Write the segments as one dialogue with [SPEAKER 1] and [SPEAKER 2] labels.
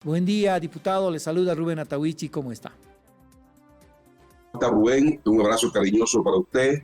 [SPEAKER 1] Buen día, diputado. Le saluda Rubén Atahuichi. ¿Cómo está?
[SPEAKER 2] Rubén, un abrazo cariñoso para usted,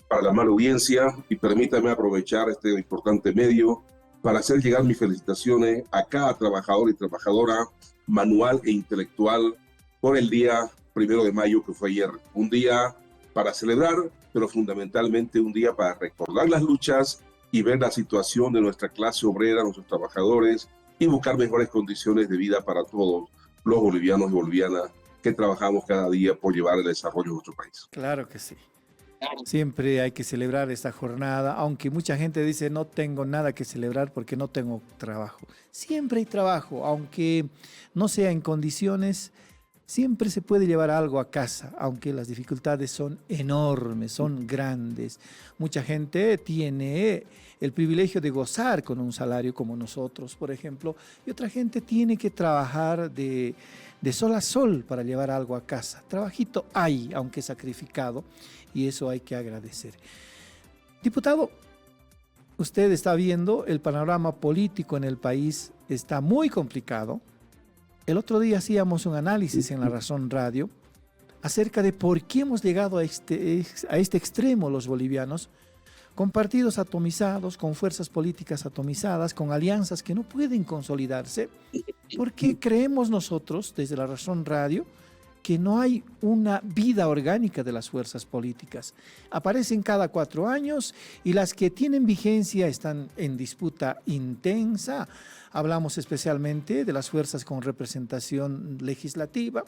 [SPEAKER 2] para la amable audiencia, y permítame aprovechar este importante medio para hacer llegar mis felicitaciones a cada trabajador y trabajadora manual e intelectual por el día 1 de mayo, que fue ayer. Un día para celebrar, pero fundamentalmente un día para recordar las luchas y ver la situación de nuestra clase obrera, nuestros trabajadores, y buscar mejores condiciones de vida para todos los bolivianos y bolivianas que trabajamos cada día por llevar el desarrollo de nuestro país.
[SPEAKER 1] Claro que sí. Siempre hay que celebrar esta jornada, aunque mucha gente dice no tengo nada que celebrar porque no tengo trabajo. Siempre hay trabajo, aunque no sea en condiciones, siempre se puede llevar algo a casa, aunque las dificultades son enormes, son grandes. Mucha gente tiene el privilegio de gozar con un salario como nosotros, por ejemplo, y otra gente tiene que trabajar de sol a sol para llevar algo a casa. Trabajito hay, aunque sacrificado, y eso hay que agradecer. Diputado, usted está viendo el panorama político en el país está muy complicado. El otro día hacíamos un análisis en La Razón Radio acerca de por qué hemos llegado a este extremo los bolivianos, con partidos atomizados, con fuerzas políticas atomizadas, con alianzas que no pueden consolidarse, porque creemos nosotros, desde La Razón Radio, que no hay una vida orgánica de las fuerzas políticas. Aparecen cada 4 años y las que tienen vigencia están en disputa intensa. Hablamos especialmente de las fuerzas con representación legislativa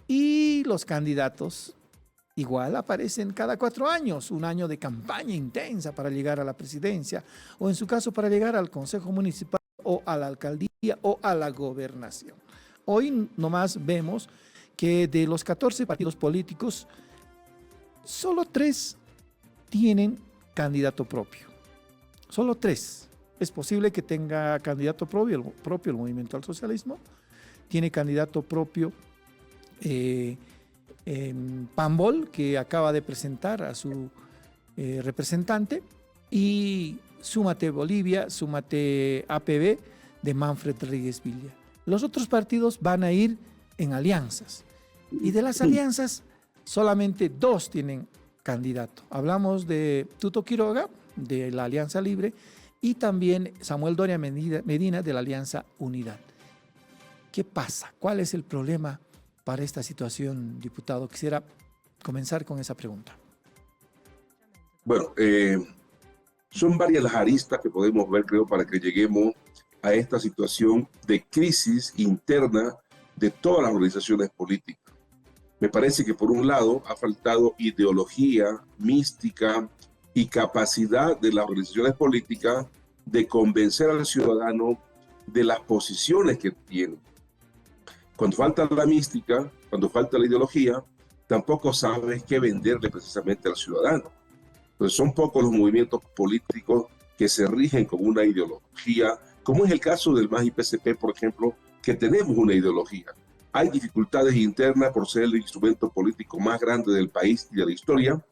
[SPEAKER 1] y los candidatos igual aparecen cada 4 años, un año de campaña intensa para llegar a la presidencia o en su caso para llegar al Consejo Municipal o a la alcaldía o a la gobernación. Hoy nomás vemos que de los 14 partidos políticos, solo 3 tienen candidato propio. Solo 3. Es posible que tenga candidato propio el Movimiento al Socialismo, tiene candidato propio Pambol, que acaba de presentar a su representante, y Súmate Bolivia, Súmate APB de Manfred Rodríguez Villa. Los otros partidos van a ir en alianzas, y de las alianzas solamente 2 tienen candidato. Hablamos de Tuto Quiroga, de la Alianza Libre, y también Samuel Doria Medina, de la Alianza Unidad. ¿Qué pasa? ¿Cuál es el problema para esta situación, diputado? Quisiera comenzar con esa pregunta.
[SPEAKER 2] Bueno, son varias las aristas que podemos ver, creo, para que lleguemos a esta situación de crisis interna de todas las organizaciones políticas. Me parece que por un lado ha faltado ideología, mística y capacidad de las organizaciones políticas de convencer al ciudadano de las posiciones que tienen. Cuando falta la mística, cuando falta la ideología, tampoco sabes qué venderle precisamente al ciudadano. Entonces son pocos los movimientos políticos que se rigen con una ideología, como es el caso del MAS y PSP, por ejemplo, que tenemos una ideología. Hay dificultades internas por ser el instrumento político más grande del país y de la historia,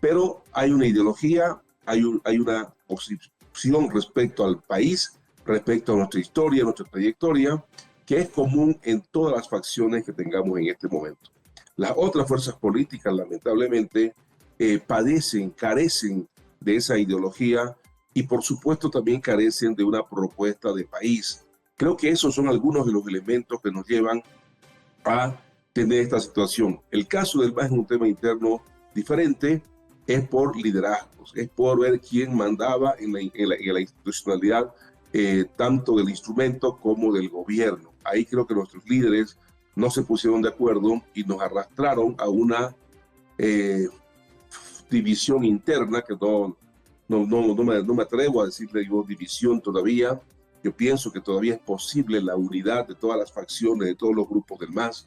[SPEAKER 2] pero hay una ideología, hay una posición respecto al país, respecto a nuestra historia, nuestra trayectoria, que es común en todas las facciones que tengamos en este momento. Las otras fuerzas políticas, lamentablemente, carecen de esa ideología y, por supuesto, también carecen de una propuesta de país. Creo que esos son algunos de los elementos que nos llevan a tener esta situación. El caso del MAS es un tema interno diferente, es por liderazgos, es por ver quién mandaba en la institucionalidad, tanto del instrumento como del gobierno. Ahí creo que nuestros líderes no se pusieron de acuerdo y nos arrastraron a una división interna que no me atrevo a decirle yo división todavía. Yo pienso que todavía es posible la unidad de todas las facciones, de todos los grupos del MAS.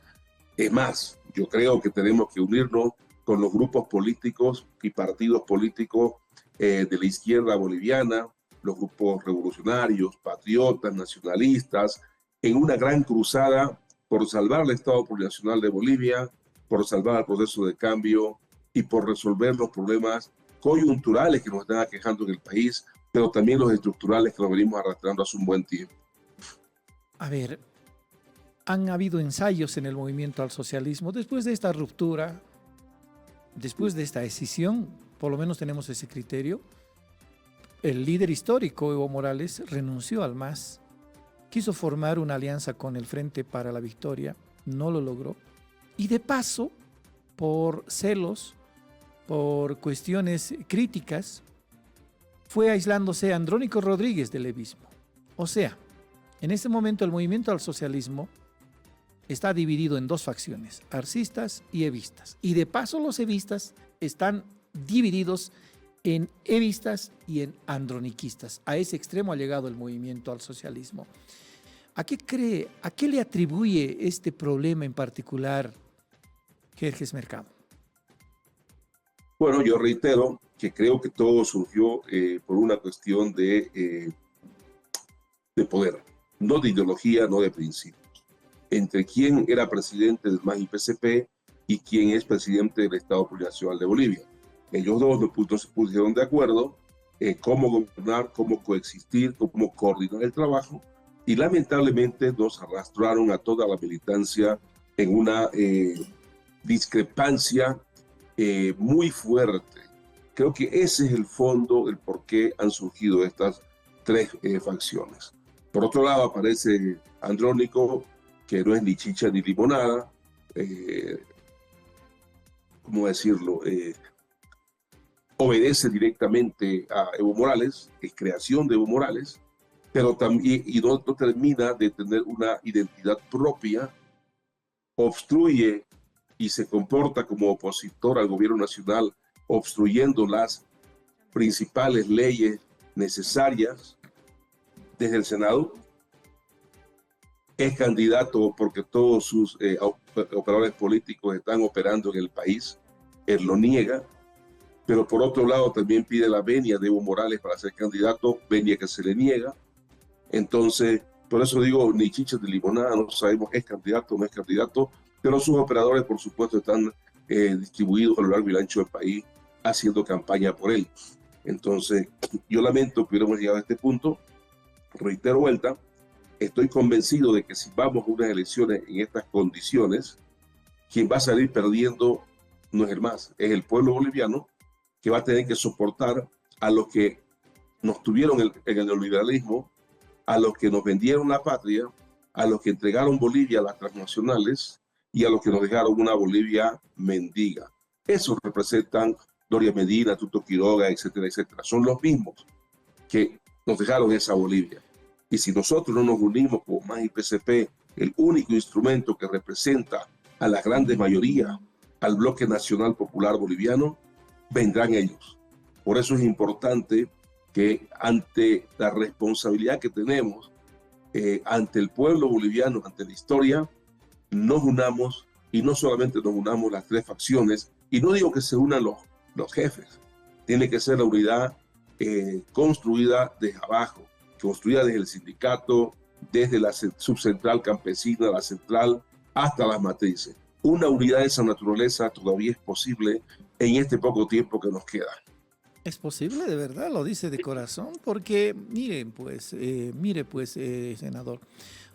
[SPEAKER 2] Es más, yo creo que tenemos que unirnos con los grupos políticos y partidos políticos de la izquierda boliviana, los grupos revolucionarios, patriotas, nacionalistas, en una gran cruzada por salvar el Estado Plurinacional de Bolivia, por salvar el proceso de cambio y por resolver los problemas coyunturales que nos están aquejando en el país, pero también los estructurales que nos venimos arrastrando hace un buen tiempo.
[SPEAKER 1] A ver, han habido ensayos en el movimiento al socialismo. Después de esta ruptura, después de esta decisión, por lo menos tenemos ese criterio, el líder histórico, Evo Morales, renunció al MAS, quiso formar una alianza con el Frente para la Victoria, no lo logró. Y de paso, por celos, por cuestiones críticas, fue aislándose Andrónico Rodríguez del evismo. O sea, en este momento el movimiento al socialismo está dividido en dos facciones, arcistas y evistas. Y de paso los evistas están divididos en evistas y en androniquistas. A ese extremo ha llegado el movimiento al socialismo. ¿A qué le atribuye este problema en particular Jerjes Mercado?
[SPEAKER 2] Bueno, yo reitero que creo que todo surgió por una cuestión de poder, no de ideología, no de principios. Entre quién era presidente del MAS y PCP y quién es presidente del Estado Plurinacional de Bolivia. Ellos dos no se pusieron de acuerdo cómo gobernar, cómo coexistir, cómo coordinar el trabajo, y lamentablemente nos arrastraron a toda la militancia en una discrepancia muy fuerte. Creo que ese es el fondo, el por qué han surgido estas tres facciones. Por otro lado aparece Andrónico, que no es ni chicha ni limonada, ¿cómo decirlo? Obedece directamente a Evo Morales, es creación de Evo Morales, pero también y no termina de tener una identidad propia, obstruye y se comporta como opositor al gobierno nacional, obstruyendo las principales leyes necesarias desde el Senado. Es candidato porque todos sus operadores políticos están operando en el país, él lo niega, pero por otro lado también pide la venia de Evo Morales para ser candidato, venia que se le niega. Entonces, por eso digo, ni chicha ni limonada, no sabemos es candidato o no es candidato, pero sus operadores, por supuesto, están distribuidos a lo largo y ancho del país haciendo campaña por él. Entonces, yo lamento que hubiéramos llegado a este punto. Reitero vuelta, estoy convencido de que si vamos a unas elecciones en estas condiciones, quien va a salir perdiendo no es el MAS, es el pueblo boliviano, que va a tener que soportar a los que nos tuvieron en el neoliberalismo, a los que nos vendieron la patria, a los que entregaron Bolivia a las transnacionales y a los que nos dejaron una Bolivia mendiga. Esos representan Doria Medina, Tuto Quiroga, etcétera, etcétera. Son los mismos que nos dejaron esa Bolivia. Y si nosotros no nos unimos con MAS y PCP, el único instrumento que representa a la grande mayoría, al bloque nacional popular boliviano, vendrán ellos. Por eso es importante que ante la responsabilidad que tenemos ante el pueblo boliviano, ante la historia, nos unamos, y no solamente nos unamos las tres facciones, y no digo que se unan los jefes, tiene que ser la unidad construida desde abajo, construida desde el sindicato, desde la subcentral campesina, la central, hasta las matrices. Una unidad de esa naturaleza todavía es posible en este poco tiempo que nos queda.
[SPEAKER 1] ¿Es posible, de verdad? Lo dice de corazón, porque mire pues, senador,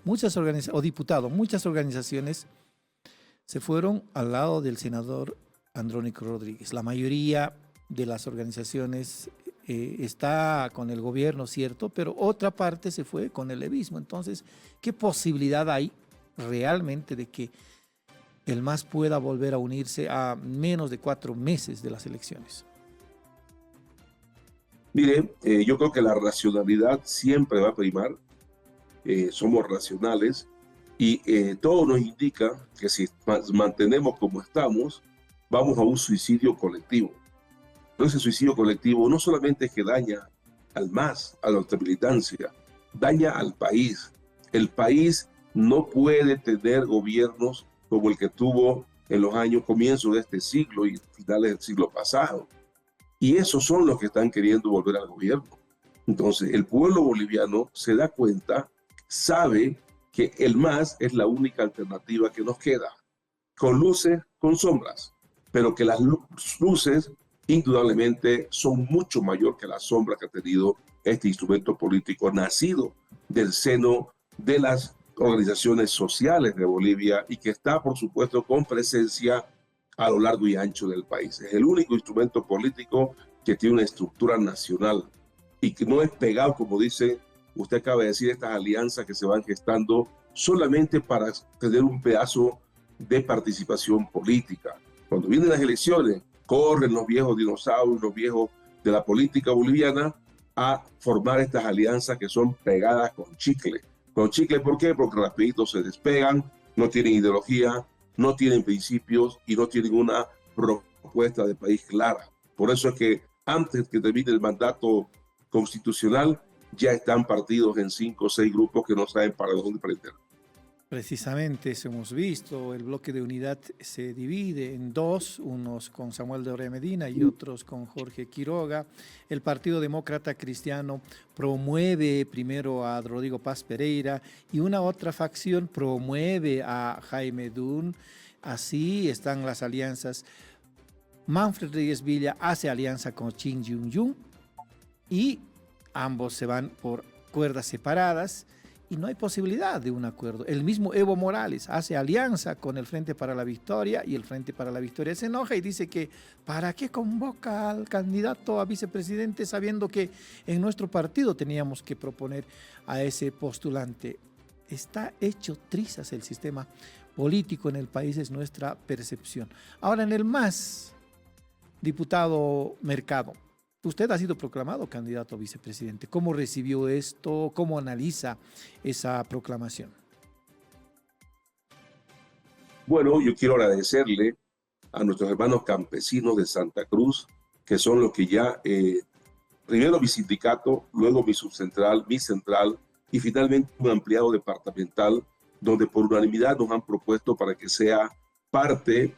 [SPEAKER 1] muchas organizaciones, o diputado, muchas organizaciones se fueron al lado del senador Andrónico Rodríguez. La mayoría de las organizaciones está con el gobierno, cierto, pero otra parte se fue con el evismo. Entonces, ¿qué posibilidad hay realmente de que el MAS pueda volver a unirse a menos de 4 meses de las elecciones?
[SPEAKER 2] Mire, yo creo que la racionalidad siempre va a primar. Somos racionales y todo nos indica que si mantenemos como estamos, vamos a un suicidio colectivo. Pero ese suicidio colectivo no solamente es que daña al MAS, a nuestra militancia, daña al país. El país no puede tener gobiernos como el que tuvo en los años comienzos de este siglo y finales del siglo pasado. Y esos son los que están queriendo volver al gobierno. Entonces, el pueblo boliviano se da cuenta, sabe que el MAS es la única alternativa que nos queda, con luces, con sombras, pero que las luces indudablemente son mucho mayor que las sombras que ha tenido este instrumento político nacido del seno de las organizaciones sociales de Bolivia y que está, por supuesto, con presencia a lo largo y ancho del país. Es el único instrumento político que tiene una estructura nacional y que no es pegado, como dice, usted acaba de decir, estas alianzas que se van gestando solamente para tener un pedazo de participación política. Cuando vienen las elecciones, corren los viejos dinosaurios, los viejos de la política boliviana a formar estas alianzas que son pegadas con chicle. Con chicle, ¿por qué? Porque rapidito se despegan, no tienen ideología, no tienen principios y no tienen una propuesta de país clara. Por eso es que antes que termine el mandato constitucional, ya están partidos en 5 o 6 grupos que no saben para dónde prender.
[SPEAKER 1] Precisamente eso hemos visto, el bloque de unidad se divide en dos, unos con Samuel de Orea Medina y otros con Jorge Quiroga. El Partido Demócrata Cristiano promueve primero a Rodrigo Paz Pereira y una otra facción promueve a Jaime Dun. Así están las alianzas. Manfred Reyes Villa hace alianza con Chin Yun-Yun y ambos se van por cuerdas separadas. Y no hay posibilidad de un acuerdo. El mismo Evo Morales hace alianza con el Frente para la Victoria y el Frente para la Victoria se enoja y dice que ¿para qué convoca al candidato a vicepresidente sabiendo que en nuestro partido teníamos que proponer a ese postulante? Está hecho trizas el sistema político en el país, es nuestra percepción. Ahora en el MAS, diputado Mercado. Usted ha sido proclamado candidato a vicepresidente. ¿Cómo recibió esto? ¿Cómo analiza esa proclamación?
[SPEAKER 2] Bueno, yo quiero agradecerle a nuestros hermanos campesinos de Santa Cruz, que son los que ya, primero mi sindicato, luego mi subcentral, mi central y finalmente un ampliado departamental, donde por unanimidad nos han propuesto para que sea parte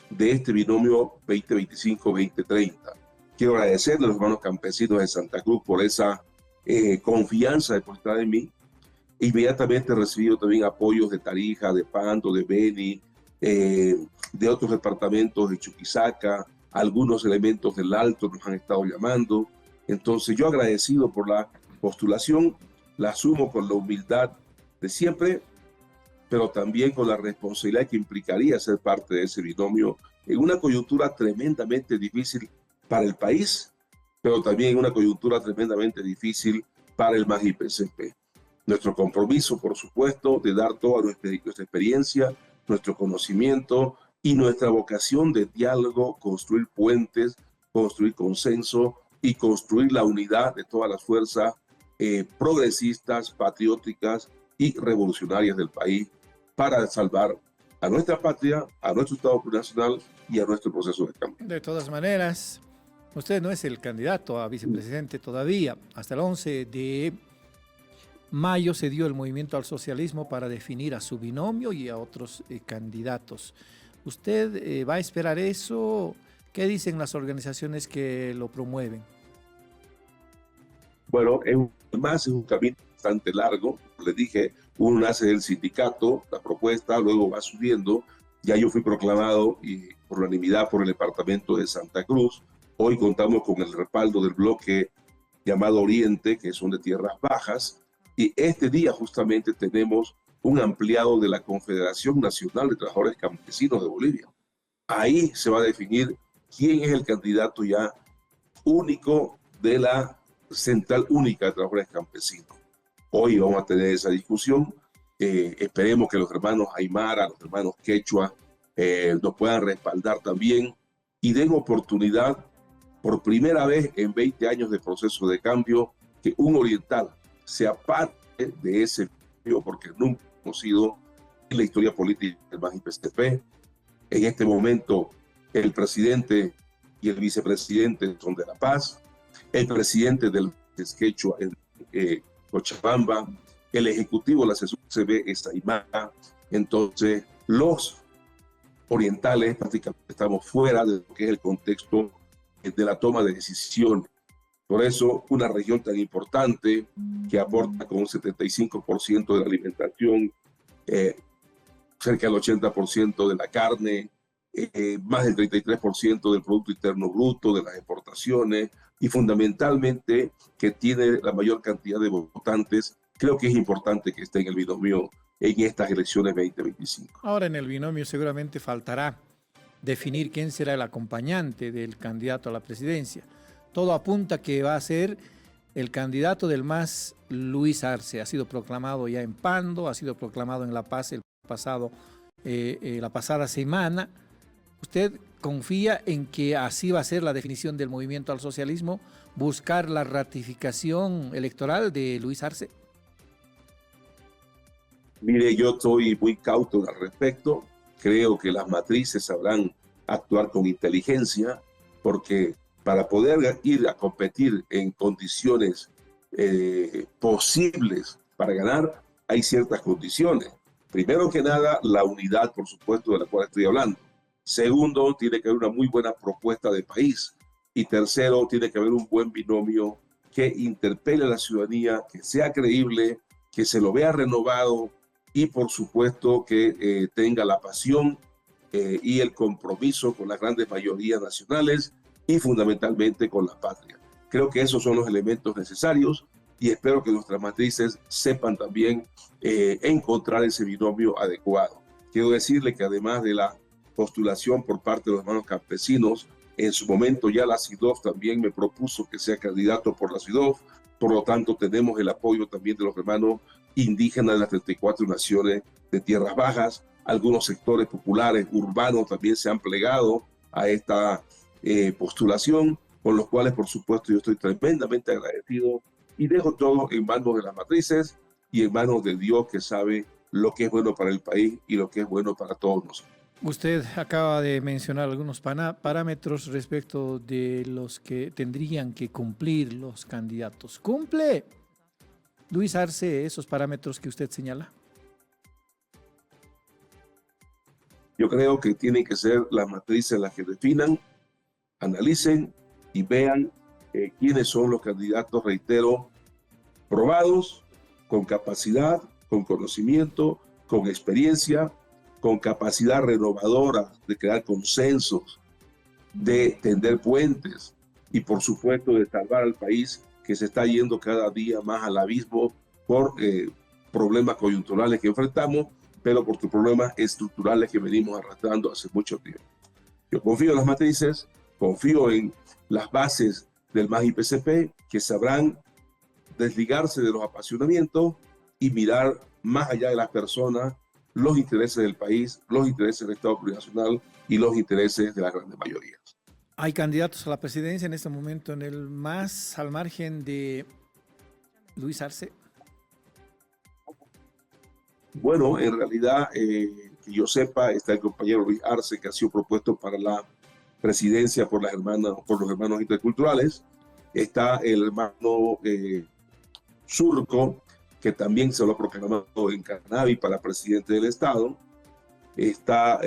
[SPEAKER 2] de este binomio 2025-2030. Quiero agradecerle a los hermanos campesinos de Santa Cruz por esa confianza depositada en mí. Inmediatamente he recibido también apoyos de Tarija, de Pando, de Beni, de otros departamentos de Chuquisaca, algunos elementos del Alto nos han estado llamando. Entonces yo agradecido por la postulación, la asumo con la humildad de siempre, pero también con la responsabilidad que implicaría ser parte de ese binomio en una coyuntura tremendamente difícil para el país, pero también una coyuntura tremendamente difícil para el MAS-IPCP. Nuestro compromiso, por supuesto, de dar toda nuestra experiencia, nuestro conocimiento y nuestra vocación de diálogo, construir puentes, construir consenso y construir la unidad de todas las fuerzas progresistas, patrióticas y revolucionarias del país para salvar a nuestra patria, a nuestro Estado plurinacional y a nuestro proceso de cambio.
[SPEAKER 1] De todas maneras, usted no es el candidato a vicepresidente todavía. Hasta el 11 de mayo se dio el movimiento al socialismo para definir a su binomio y a otros candidatos. ¿Usted va a esperar eso? ¿Qué dicen las organizaciones que lo promueven?
[SPEAKER 2] Bueno, es un camino bastante largo. Le dije, uno nace del sindicato, la propuesta, luego va subiendo. Ya yo fui proclamado y por unanimidad por el departamento de Santa Cruz. Hoy contamos con el respaldo del bloque llamado Oriente, que son de tierras bajas, y este día justamente tenemos un ampliado de la Confederación Nacional de Trabajadores Campesinos de Bolivia. Ahí se va a definir quién es el candidato ya único de la Central Única de Trabajadores Campesinos. Hoy vamos a tener esa discusión. Esperemos que los hermanos Aymara, los hermanos Quechua nos puedan respaldar también y den oportunidad por primera vez en 20 años de proceso de cambio, que un oriental sea parte de ese cambio, porque nunca hemos sido en la historia política del MAS-IPCP. En este momento, el presidente y el vicepresidente son de La Paz, el presidente del Quechua en Cochabamba, el ejecutivo de la CB es Aymara. Entonces, los orientales prácticamente estamos fuera de lo que es el contexto de la toma de decisiones. Por eso, una región tan importante que aporta con un 75% de la alimentación, cerca del 80% de la carne, más del 33% del Producto Interno Bruto, de las exportaciones, y fundamentalmente que tiene la mayor cantidad de votantes, creo que es importante que esté en el binomio en estas elecciones 2025.
[SPEAKER 1] Ahora en el binomio seguramente faltará definir quién será el acompañante del candidato a la presidencia. Todo apunta que va a ser el candidato del MAS, Luis Arce. Ha sido proclamado ya en Pando, ha sido proclamado en La Paz la pasada semana. ¿Usted confía en que así va a ser la definición del movimiento al socialismo, buscar la ratificación electoral de Luis Arce?
[SPEAKER 2] Mire, yo estoy muy cauto al respecto. Creo que las matrices sabrán actuar con inteligencia, porque para poder ir a competir en condiciones posibles para ganar, hay ciertas condiciones. Primero que nada, la unidad, por supuesto, de la cual estoy hablando. Segundo, tiene que haber una muy buena propuesta de país. Y tercero, tiene que haber un buen binomio que interpele a la ciudadanía, que sea creíble, que se lo vea renovado y, por supuesto, que tenga la pasión y el compromiso con las grandes mayorías nacionales y fundamentalmente con la patria. Creo que esos son los elementos necesarios y espero que nuestras matrices sepan también encontrar ese binomio adecuado. Quiero decirle que además de la postulación por parte de los hermanos campesinos, en su momento ya la CIDOF también me propuso que sea candidato por la CIDOF, por lo tanto tenemos el apoyo también de los hermanos indígenas de las 34 naciones de tierras bajas. Algunos sectores populares urbanos también se han plegado a esta postulación, con los cuales por supuesto yo estoy tremendamente agradecido y dejo todo en manos de las matrices y en manos de Dios, que sabe lo que es bueno para el país y lo que es bueno para todos nosotros.
[SPEAKER 1] Usted acaba de mencionar algunos parámetros respecto de los que tendrían que cumplir los candidatos. ¿Cumple Luis Arce esos parámetros que usted señala?
[SPEAKER 2] Yo creo que tienen que ser las matrices las que definan, analicen y vean quiénes son los candidatos, reitero, probados, con capacidad, con conocimiento, con experiencia, con capacidad renovadora de crear consensos, de tender puentes y por supuesto de salvar al país, que se está yendo cada día más al abismo por problemas coyunturales que enfrentamos, pero por problemas estructurales que venimos arrastrando hace mucho tiempo. Yo confío en las matrices, confío en las bases del MAS-IPCP, que sabrán desligarse de los apasionamientos y mirar más allá de las personas, los intereses del país, los intereses del Estado plurinacional y los intereses de las grandes mayorías.
[SPEAKER 1] ¿Hay candidatos a la presidencia en este momento en el MAS al margen de Luis Arce?
[SPEAKER 2] Bueno, en realidad, que yo sepa, está el compañero Luis Arce, que ha sido propuesto para la presidencia por los hermanos interculturales. Está el hermano Surco, que también se lo ha proclamado en Canavi para presidente del Estado. Está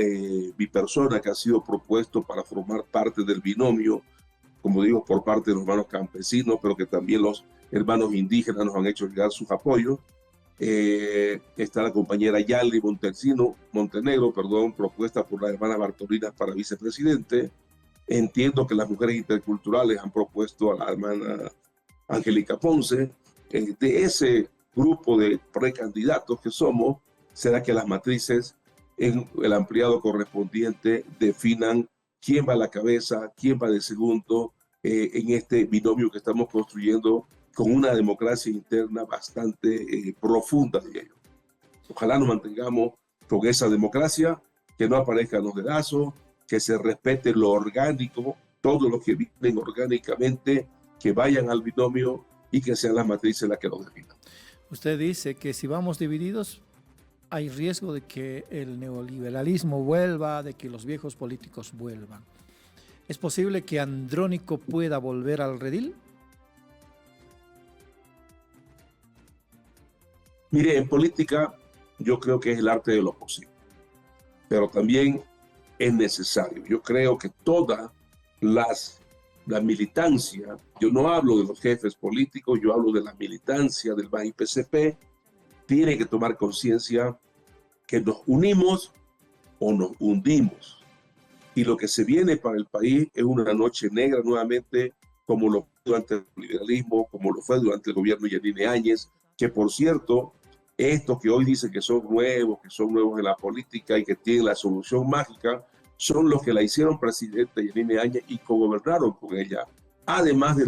[SPEAKER 2] mi persona, que ha sido propuesto para formar parte del binomio, como digo, por parte de los hermanos campesinos, pero que también los hermanos indígenas nos han hecho llegar sus apoyos. Está la compañera Yali Montenegro, propuesta por las hermanas Bartolinas para vicepresidente. Entiendo que las mujeres interculturales han propuesto a la hermana Angélica Ponce. De ese grupo de precandidatos que somos, será que las matrices en el ampliado correspondiente definan quién va a la cabeza, quién va de segundo en este binomio que estamos construyendo con una democracia interna bastante profunda, diría yo. Ojalá nos mantengamos con esa democracia, que no aparezcan los dedazos, que se respete lo orgánico, todos los que viven orgánicamente, que vayan al binomio y que sean las matrices las que lo definan.
[SPEAKER 1] Usted dice que si vamos divididos, hay riesgo de que el neoliberalismo vuelva, de que los viejos políticos vuelvan. ¿Es posible que Andrónico pueda volver al redil?
[SPEAKER 2] Mire, en política yo creo que es el arte de lo posible, pero también es necesario. Yo creo que toda la militancia, yo no hablo de los jefes políticos, yo hablo de la militancia del MAS-IPCP, tiene que tomar conciencia que nos unimos o nos hundimos. Y lo que se viene para el país es una noche negra nuevamente, como lo fue durante el liberalismo, como lo fue durante el gobierno de Yanine Áñez, que por cierto Estos que hoy dicen que son nuevos en la política y que tienen la solución mágica, son los que la hicieron presidenta Yanine Áñez y cogobernaron con ella. Además de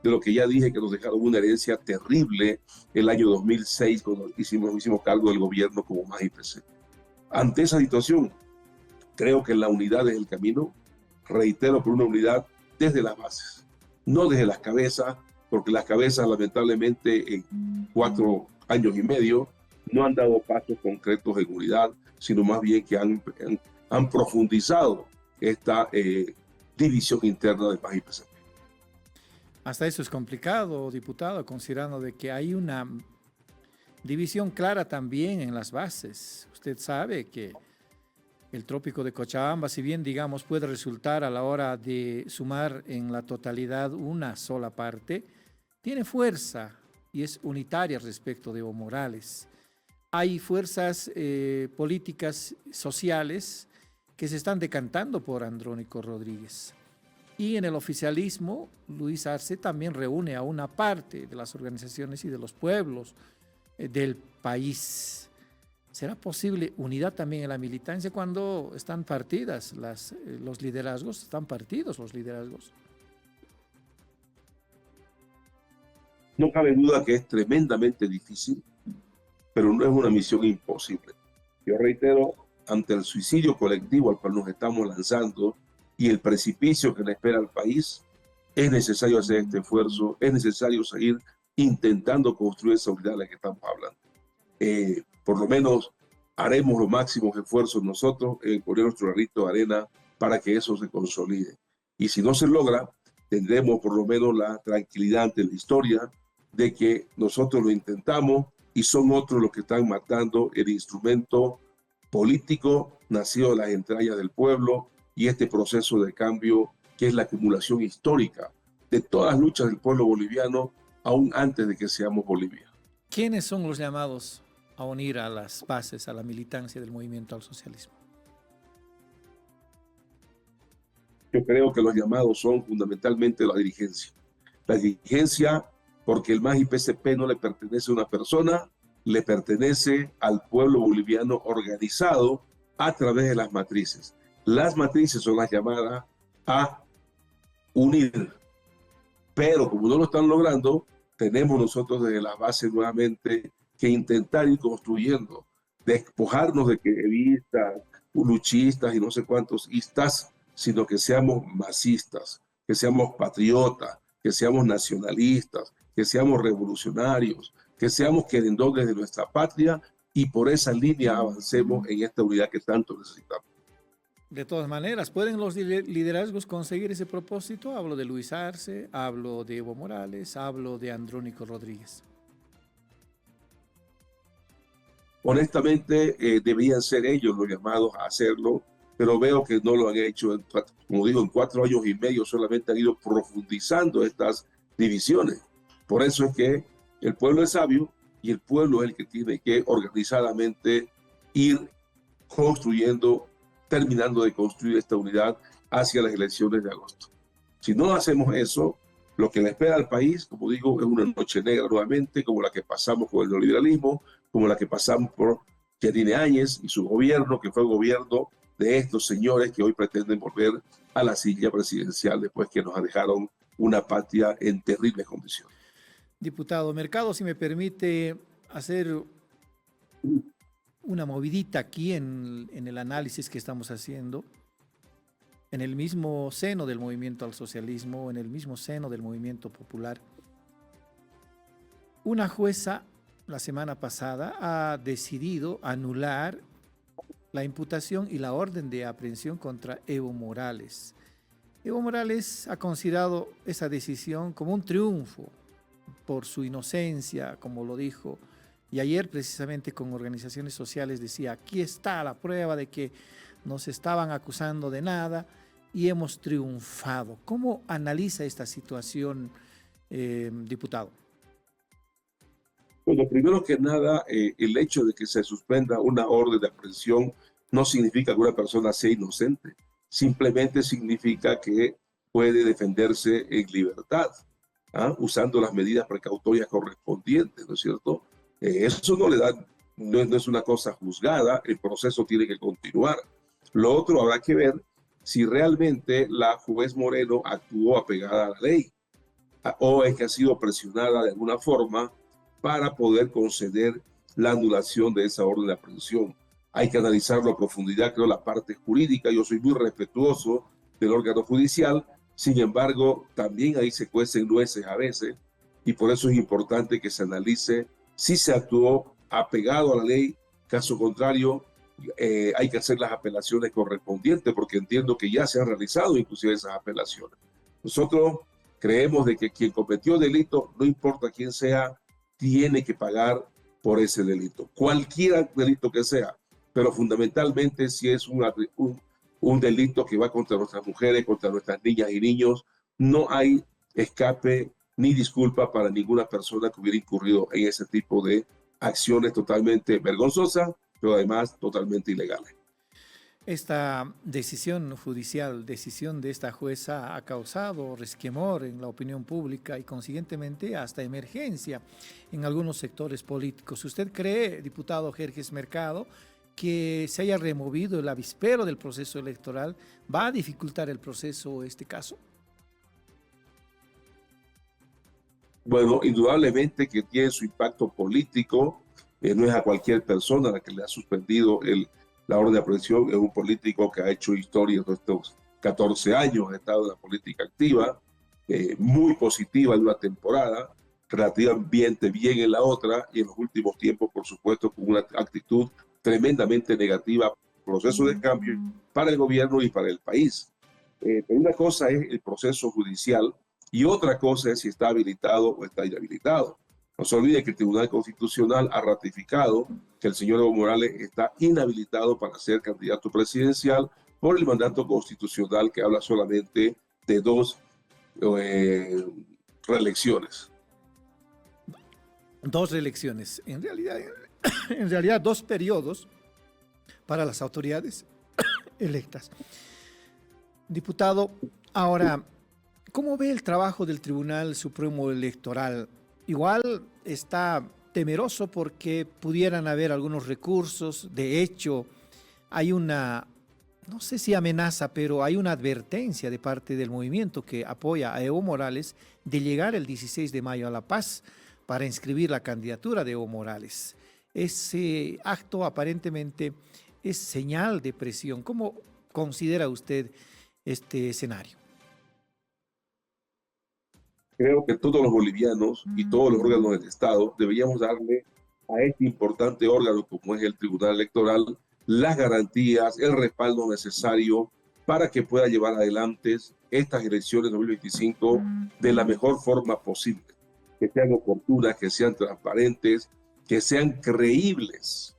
[SPEAKER 2] lo que ya dije, que nos dejaron una herencia terrible el año 2006, cuando hicimos cargo del gobierno como MAS-IPC. Ante esa situación, creo que la unidad es el camino. Reitero, por una unidad desde las bases, no desde las cabezas, porque las cabezas lamentablemente en 4 años y medio no han dado pasos concretos en unidad, sino más bien que han profundizado esta división interna del MAS-IPC.
[SPEAKER 1] Hasta eso es complicado, diputado, considerando de que hay una división clara también en las bases. Usted sabe que el trópico de Cochabamba, si bien, digamos, puede resultar a la hora de sumar en la totalidad una sola parte, tiene fuerza y es unitaria respecto de Evo Morales. Hay fuerzas políticas, sociales, que se están decantando por Andrónico Rodríguez. Y en el oficialismo, Luis Arce también reúne a una parte de las organizaciones y de los pueblos del país. ¿Será posible unidad también en la militancia cuando están partidas los liderazgos? Están partidos los liderazgos.
[SPEAKER 2] No cabe duda que es tremendamente difícil, pero no es una misión imposible. Yo reitero, ante el suicidio colectivo al cual nos estamos lanzando y el precipicio que le espera al país, es necesario hacer este esfuerzo, es necesario seguir intentando construir esa unidad de la que estamos hablando. Por lo menos haremos los máximos esfuerzos nosotros en poner nuestro granito de arena para que eso se consolide. Y si no se logra, tendremos por lo menos la tranquilidad ante la historia de que nosotros lo intentamos y son otros los que están matando el instrumento político nacido de las entrañas del pueblo y este proceso de cambio que es la acumulación histórica de todas las luchas del pueblo boliviano aún antes de que seamos Bolivia.
[SPEAKER 1] ¿Quiénes son los llamados a unir a las bases, a la militancia del movimiento al socialismo?
[SPEAKER 2] Yo creo que los llamados son fundamentalmente la dirigencia. La dirigencia, porque el MAS-IPCP no le pertenece a una persona, le pertenece al pueblo boliviano organizado a través de las matrices. Las matrices son las llamadas a unir, pero como no lo están logrando, tenemos nosotros desde la base nuevamente que intentar ir construyendo, despojarnos de querevistas, luchistas y no sé cuántos istas, sino que seamos masistas, que seamos patriotas, que seamos nacionalistas, que seamos revolucionarios, que seamos querendones de nuestra patria y por esa línea avancemos en esta unidad que tanto necesitamos.
[SPEAKER 1] De todas maneras, ¿pueden los liderazgos conseguir ese propósito? Hablo de Luis Arce, hablo de Evo Morales, hablo de Andrónico Rodríguez.
[SPEAKER 2] Honestamente, deberían ser ellos los llamados a hacerlo, pero veo que no lo han hecho. Como digo, en 4 años y medio solamente han ido profundizando estas divisiones. Por eso es que el pueblo es sabio y el pueblo es el que tiene que organizadamente ir construyendo, terminando de construir esta unidad hacia las elecciones de agosto. Si no hacemos eso, lo que le espera al país, como digo, es una noche negra nuevamente, como la que pasamos con el neoliberalismo, como la que pasamos por Yanine Áñez y su gobierno, que fue el gobierno de estos señores que hoy pretenden volver a la silla presidencial después que nos dejaron una patria en terribles condiciones.
[SPEAKER 1] Diputado Mercado, si me permite hacer una movidita aquí en el análisis que estamos haciendo, en el mismo seno del movimiento al socialismo, en el mismo seno del movimiento popular. Una jueza la semana pasada ha decidido anular la imputación y la orden de aprehensión contra Evo Morales. Evo Morales ha considerado esa decisión como un triunfo por su inocencia, como lo dijo. Y ayer precisamente con organizaciones sociales decía, aquí está la prueba de que nos estaban acusando de nada y hemos triunfado. ¿Cómo analiza esta situación, diputado?
[SPEAKER 2] Bueno, primero que nada, el hecho de que se suspenda una orden de aprehensión no significa que una persona sea inocente. Simplemente significa que puede defenderse en libertad, usando las medidas precautorias correspondientes, ¿no es cierto? Eso no le da, no es una cosa juzgada, el proceso tiene que continuar. Lo otro habrá que ver si realmente la juez Moreno actuó apegada a la ley o es que ha sido presionada de alguna forma para poder conceder la anulación de esa orden de aprehensión. Hay que analizarlo a profundidad, creo, la parte jurídica. Yo soy muy respetuoso del órgano judicial, sin embargo, también ahí se cuecen nueces a veces, y por eso es importante que se analice si se actuó apegado a la ley. Caso contrario, hay que hacer las apelaciones correspondientes, porque entiendo que ya se han realizado inclusive esas apelaciones. Nosotros creemos de que quien cometió delito, no importa quién sea, tiene que pagar por ese delito, cualquier delito que sea, pero fundamentalmente si es un delito que va contra nuestras mujeres, contra nuestras niñas y niños, no hay escape ni disculpa para ninguna persona que hubiera incurrido en ese tipo de acciones totalmente vergonzosas, pero además totalmente ilegales.
[SPEAKER 1] Esta decisión judicial, decisión de esta jueza ha causado resquemor en la opinión pública y consiguientemente hasta emergencia en algunos sectores políticos. ¿Usted cree, diputado Jerjes Mercado, que se haya removido el avispero del proceso electoral va a dificultar el proceso este caso?
[SPEAKER 2] Bueno, indudablemente que tiene su impacto político. No es a cualquier persona a la que le ha suspendido la orden de aprehensión. Es un político que ha hecho historia en estos 14 años, ha estado en la política activa, muy positiva en una temporada, relativamente bien en la otra, y en los últimos tiempos, por supuesto, con una actitud tremendamente negativa, proceso de cambio para el gobierno y para el país. Pero una cosa es el proceso judicial y otra cosa es si está habilitado o está inhabilitado. No se olvide que el Tribunal Constitucional ha ratificado que el señor Evo Morales está inhabilitado para ser candidato presidencial por el mandato constitucional que habla solamente de 2 reelecciones.
[SPEAKER 1] 2 reelecciones. En realidad 2 periodos para las autoridades electas. Diputado, ahora, ¿cómo ve el trabajo del Tribunal Supremo Electoral? Igual está temeroso porque pudieran haber algunos recursos. De hecho, hay una, no sé si amenaza, pero hay una advertencia de parte del movimiento que apoya a Evo Morales de llegar el 16 de mayo a La Paz para inscribir la candidatura de Evo Morales. Ese acto aparentemente es señal de presión. ¿Cómo considera usted este escenario?
[SPEAKER 2] Creo que todos los bolivianos y todos los órganos del Estado deberíamos darle a este importante órgano como es el Tribunal Electoral las garantías, el respaldo necesario para que pueda llevar adelante estas elecciones 2025 de la mejor forma posible, que sean oportunas, que sean transparentes, que sean creíbles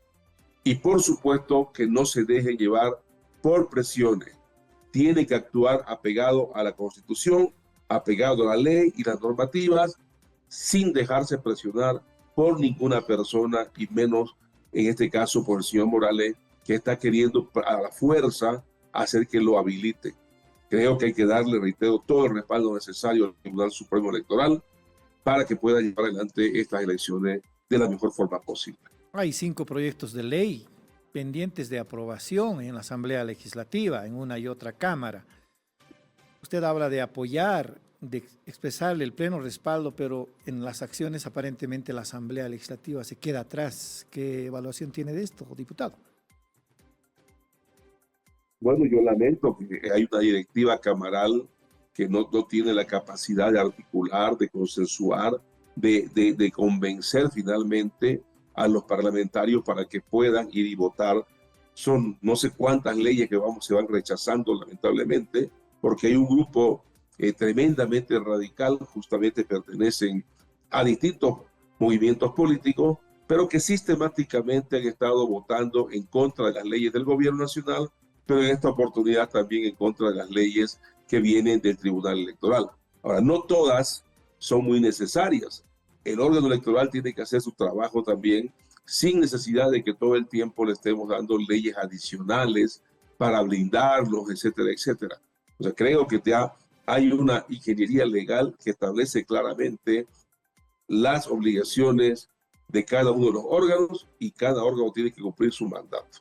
[SPEAKER 2] y por supuesto que no se dejen llevar por presiones. Tiene que actuar apegado a la Constitución, apegado a la ley y las normativas, sin dejarse presionar por ninguna persona y menos en este caso por el señor Morales, que está queriendo a la fuerza hacer que lo habilite. Creo que hay que darle, reitero, todo el respaldo necesario al Tribunal Supremo Electoral para que pueda llevar adelante estas elecciones de la mejor forma posible.
[SPEAKER 1] Hay 5 proyectos de ley pendientes de aprobación en la Asamblea Legislativa, en una y otra Cámara. Usted habla de apoyar, de expresarle el pleno respaldo, pero en las acciones aparentemente la Asamblea Legislativa se queda atrás. ¿Qué evaluación tiene de esto, diputado?
[SPEAKER 2] Bueno, yo lamento que hay una directiva camaral que no tiene la capacidad de articular, de consensuar, de convencer finalmente a los parlamentarios para que puedan ir y votar. Son no sé cuántas leyes que se van rechazando lamentablemente, porque hay un grupo tremendamente radical, justamente pertenecen a distintos movimientos políticos, pero que sistemáticamente han estado votando en contra de las leyes del gobierno nacional, pero en esta oportunidad también en contra de las leyes que vienen del Tribunal Electoral. Ahora, no todas son muy necesarias. El órgano electoral tiene que hacer su trabajo también sin necesidad de que todo el tiempo le estemos dando leyes adicionales para blindarlos, etcétera, etcétera. O sea, creo que ya hay una ingeniería legal que establece claramente las obligaciones de cada uno de los órganos y cada órgano tiene que cumplir su mandato.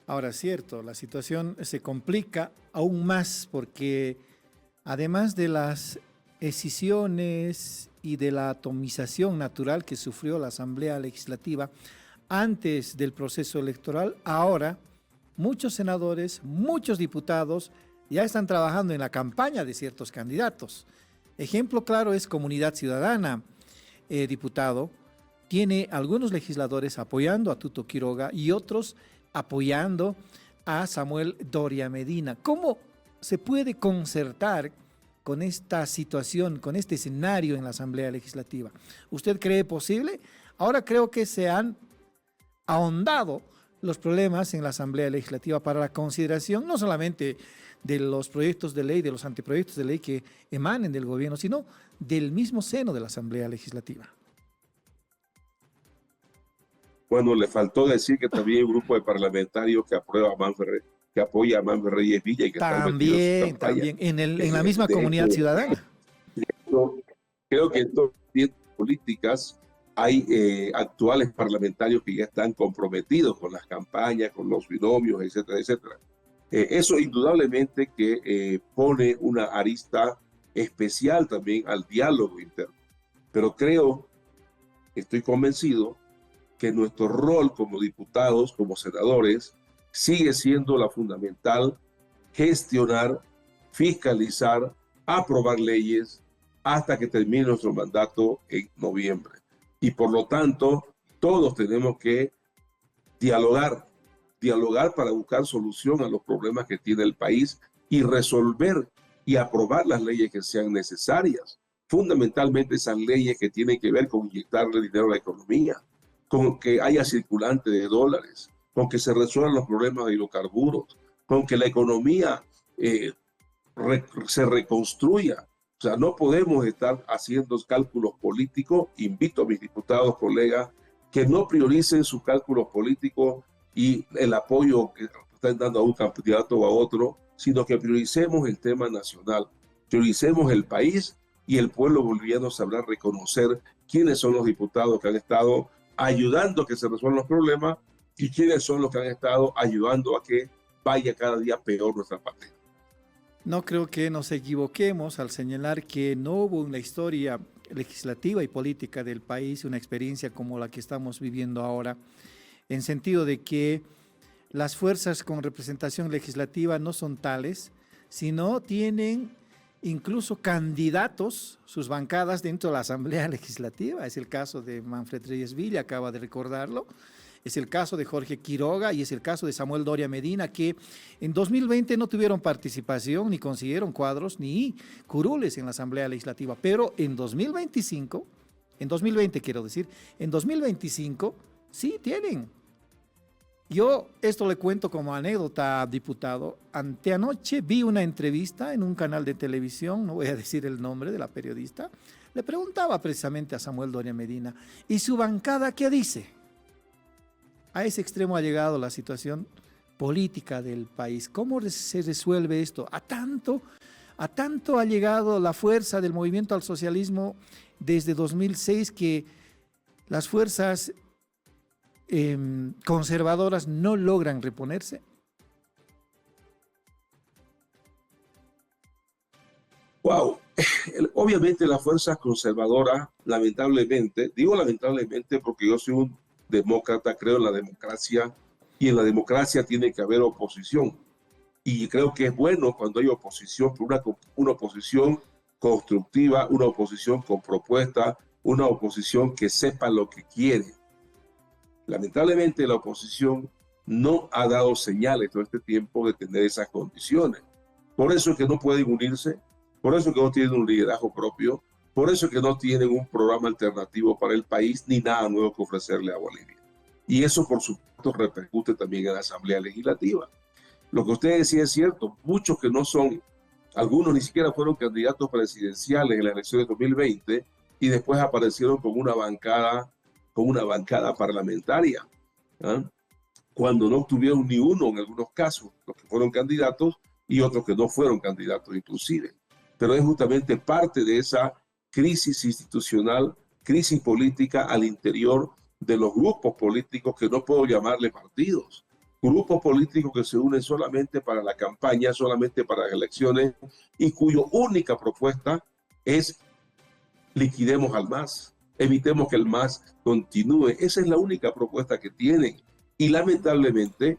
[SPEAKER 1] Ahora, es cierto, la situación se complica aún más porque además de las escisiones y de la atomización natural que sufrió la Asamblea Legislativa antes del proceso electoral, ahora muchos senadores, muchos diputados ya están trabajando en la campaña de ciertos candidatos. Ejemplo claro es Comunidad Ciudadana, diputado, tiene algunos legisladores apoyando a Tuto Quiroga y otros apoyando a Samuel Doria Medina. ¿Cómo se puede concertar con esta situación, con este escenario en la Asamblea Legislativa? ¿Usted cree posible? Ahora creo que se han ahondado los problemas en la Asamblea Legislativa para la consideración no solamente de los proyectos de ley, de los anteproyectos de ley que emanen del gobierno, sino del mismo seno de la Asamblea Legislativa.
[SPEAKER 2] Bueno, le faltó decir que también hay un grupo de parlamentarios que aprueba a Manfred, que apoya a Manfred Reyes Villa y que
[SPEAKER 1] también en la misma Comunidad Ciudadana.
[SPEAKER 2] Creo que en todas las políticas hay actuales parlamentarios que ya están comprometidos con las campañas, con los binomios, etcétera, etcétera. Eso indudablemente que pone una arista especial también al diálogo interno. Pero estoy convencido que nuestro rol como diputados, como senadores, sigue siendo la fundamental: gestionar, fiscalizar, aprobar leyes hasta que termine nuestro mandato en noviembre. Y por lo tanto, todos tenemos que dialogar para buscar solución a los problemas que tiene el país y resolver y aprobar las leyes que sean necesarias. Fundamentalmente esas leyes que tienen que ver con inyectarle dinero a la economía, con que haya circulante de dólares, con que se resuelvan los problemas de hidrocarburos, con que la economía se reconstruya. O sea, no podemos estar haciendo cálculos políticos. Invito a mis diputados, colegas, que no prioricen sus cálculos políticos y el apoyo que están dando a un candidato o a otro, sino que prioricemos el tema nacional, prioricemos el país, y el pueblo boliviano sabrá reconocer quiénes son los diputados que han estado ayudando a que se resuelvan los problemas y quiénes son los que han estado ayudando a que vaya cada día peor nuestra patria.
[SPEAKER 1] No creo que nos equivoquemos al señalar que no hubo en la historia legislativa y política del país una experiencia como la que estamos viviendo ahora, en sentido de que las fuerzas con representación legislativa no son tales, sino tienen incluso candidatos, sus bancadas dentro de la Asamblea Legislativa. Es el caso de Manfred Reyes Villa, acaba de recordarlo. Es el caso de Jorge Quiroga y es el caso de Samuel Doria Medina, que en 2020 no tuvieron participación, ni consiguieron cuadros, ni curules en la Asamblea Legislativa. Pero en 2025, en 2020 quiero decir, en 2025 sí tienen. Yo esto le cuento como anécdota, diputado. Anteanoche vi una entrevista en un canal de televisión, no voy a decir el nombre de la periodista, le preguntaba precisamente a Samuel Doria Medina, ¿y su bancada qué dice? A ese extremo ha llegado la situación política del país. ¿Cómo se resuelve esto? A tanto ha llegado la fuerza del movimiento al socialismo desde 2006 que las fuerzas conservadoras no logran reponerse.
[SPEAKER 2] Wow. Obviamente las fuerzas conservadoras, lamentablemente, digo lamentablemente porque yo soy un demócrata, creo en la democracia, y en la democracia tiene que haber oposición. Y creo que es bueno cuando hay oposición, pero una oposición constructiva, una oposición con propuesta, una oposición que sepa lo que quiere. Lamentablemente la oposición no ha dado señales todo este tiempo de tener esas condiciones. Por eso es que no pueden unirse, por eso es que no tienen un liderazgo propio, por eso es que no tienen un programa alternativo para el país ni nada nuevo que ofrecerle a Bolivia. Y eso, por supuesto, repercute también en la Asamblea Legislativa. Lo que usted decía es cierto, muchos que no son, algunos ni siquiera fueron candidatos presidenciales en la elección de 2020 y después aparecieron con una bancada parlamentaria, ¿eh? Cuando no obtuvieron ni uno en algunos casos, los que fueron candidatos y otros que no fueron candidatos inclusive. Pero es justamente parte de esa crisis institucional crisis política al interior de los grupos políticos que no puedo llamarle partidos. Grupos políticos que se unen solamente para la campaña, solamente para las elecciones y cuya única propuesta es liquidemos al MAS, evitemos que el MAS continúe. Esa es la única propuesta que tienen. Y lamentablemente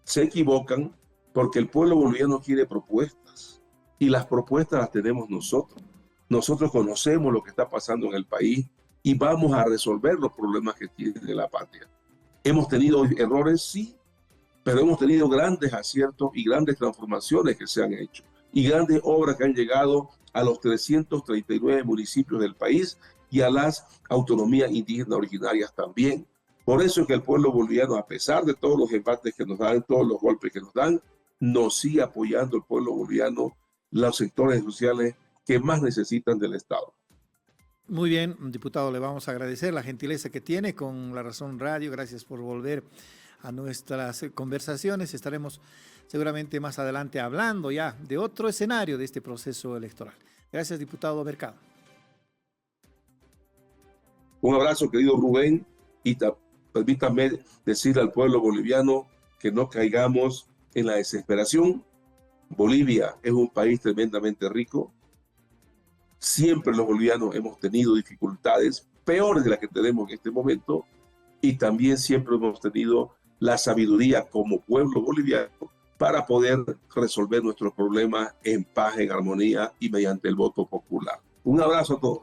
[SPEAKER 2] se equivocan porque el pueblo boliviano quiere propuestas y las propuestas las tenemos nosotros. Nosotros conocemos lo que está pasando en el país y vamos a resolver los problemas que tiene la patria. Hemos tenido errores, sí, pero hemos tenido grandes aciertos y grandes transformaciones que se han hecho y grandes obras que han llegado a los 339 municipios del país y a las autonomías indígenas originarias también. Por eso es que el pueblo boliviano, a pesar de todos los embates que nos dan, todos los golpes que nos dan, nos sigue apoyando el pueblo boliviano, los sectores sociales que más necesitan del Estado.
[SPEAKER 1] Muy bien, diputado, le vamos a agradecer la gentileza que tiene con La Razón Radio. Gracias por volver a nuestras conversaciones. Estaremos seguramente más adelante hablando ya de otro escenario de este proceso electoral. Gracias, diputado Mercado.
[SPEAKER 2] Un abrazo, querido Rubén, y permítame decir al pueblo boliviano que no caigamos en la desesperación. Bolivia es un país tremendamente rico. Siempre los bolivianos hemos tenido dificultades peores de las que tenemos en este momento y también siempre hemos tenido la sabiduría como pueblo boliviano para poder resolver nuestros problemas en paz, en armonía y mediante el voto popular. Un abrazo a todos.